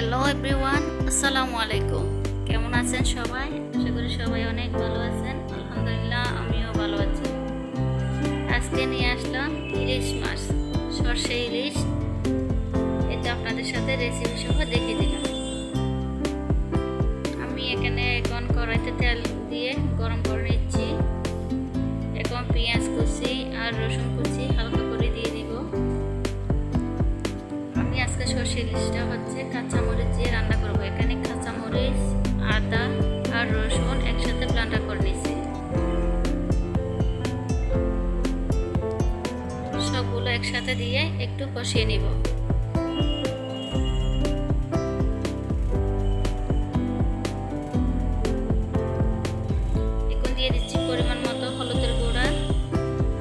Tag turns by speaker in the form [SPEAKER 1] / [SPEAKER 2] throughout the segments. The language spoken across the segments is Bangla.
[SPEAKER 1] হ্যালো এভরিওয়ান, আসসালামু আলাইকুম। কেমন আছেন সবাই? আশা করি সবাই অনেক ভালো আছেন। আলহামদুলিল্লাহ, আমিও ভালো আছি। আজকে নিয়ে আসলাম ইলিশ মাছ, সরষে ইলিশ। এটা আপনাদের সাথে রেসিপি সহ দেখিয়ে দিলাম। আমি এখানে এখন কড়াইতে তেল দিয়ে গরম করে নিচ্ছি। এখন পেঁয়াজ কুচি আর রসুন কুচি হালকা করে দিয়ে দিব। আমি আজকে সরষে ইলিশটা হচ্ছে কাঁচামরিচ দিয়ে রান্না করব। এখানে কাঁচামরিচ, আদা আর রসুন একসাথে ব্লেন্ডার করে নিয়েছি। সবগুলো একসাথে দিয়ে একটু কষিয়ে নিব। এখন দিয়ে দিচ্ছি পরিমাণ মতো হলুদের গুঁড়া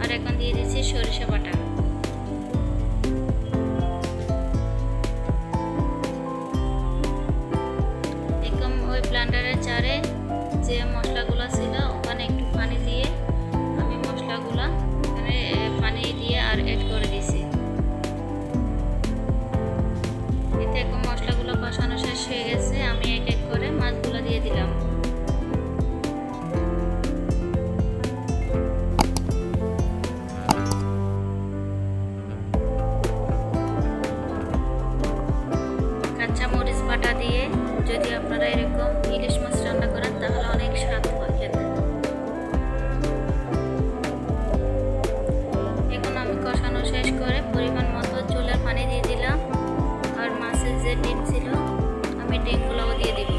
[SPEAKER 1] আর এখন দিয়ে দিচ্ছি সরিষা বাটা। ব্লেন্ডারের জারে যে মশলাগুলো ছিল ওখানে একটু পানি দিয়ে আমি মশলাগুলো এখানে পানি দিয়ে আর অ্যাড করে দিয়েছি। এতে এখন মশলাগুলো কষানো শেষ হয়ে গেছে। আমি এক এক করে মাছগুলো দিয়ে দিলাম। কাঁচা মরিচ বাটা দিয়ে যদি আপনারা এরকম ইলিশ মাছ রান্না করেন তাহলে অনেক স্বাদ হয় খেতে। এখন আমি কষানো শেষ করে পরিমাণ মতো চুলার পানি দিয়ে দিলাম আর মাছের যে ডিম ছিল আমি ডিমগুলোও দিয়ে দিব।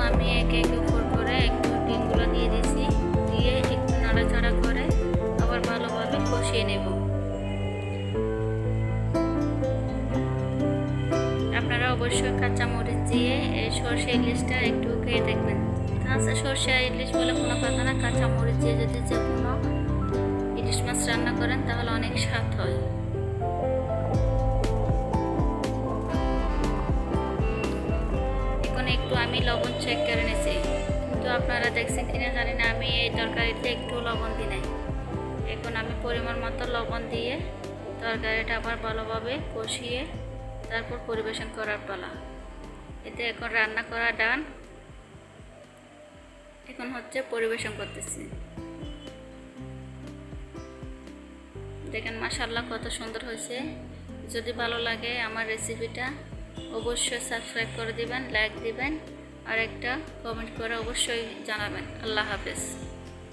[SPEAKER 1] আমি এক এক উপর করে একটু ডিমগুলো দিয়ে দিয়েছি, দিয়ে একটু নাড়াচাড়া করে আবার ভালোভাবে কষিয়ে নেব। আপনারা অবশ্যই কাঁচা মরিচ দিয়ে এই সরষে ইলিশটা একটু খেয়ে দেখবেন। কাঁচা সরষে ইলিশ বলে কোনো কথা না, কাঁচা মরিচ দিয়ে যদি যে কোনো ইলিশ মাছ রান্না করেন তাহলে অনেক স্বাদ হয়। একটু আমি লবণ চেক করে নিয়েছি, কিন্তু আপনারা দেখছেন কিনা জানি না, আমি এই তরকারিতে একটু লবণ দিই নাই। এখন আমি পরিমাণ মতো লবণ দিয়ে তরকারিটা আবার ভালোভাবে কষিয়ে তারপর পরিবেশন করার পালা। এতে এখন রান্না করা ডান। এখন হচ্ছে পরিবেশন করতেছি। দেখেন মাশাআল্লাহ কত সুন্দর হয়েছে। যদি ভালো লাগে আমার রেসিপিটা অবশ্যই সাবস্ক্রাইব করে দিবেন, লাইক দিবেন আর একটা কমেন্ট করে অবশ্যই জানাবেন। আল্লাহ হাফেজ।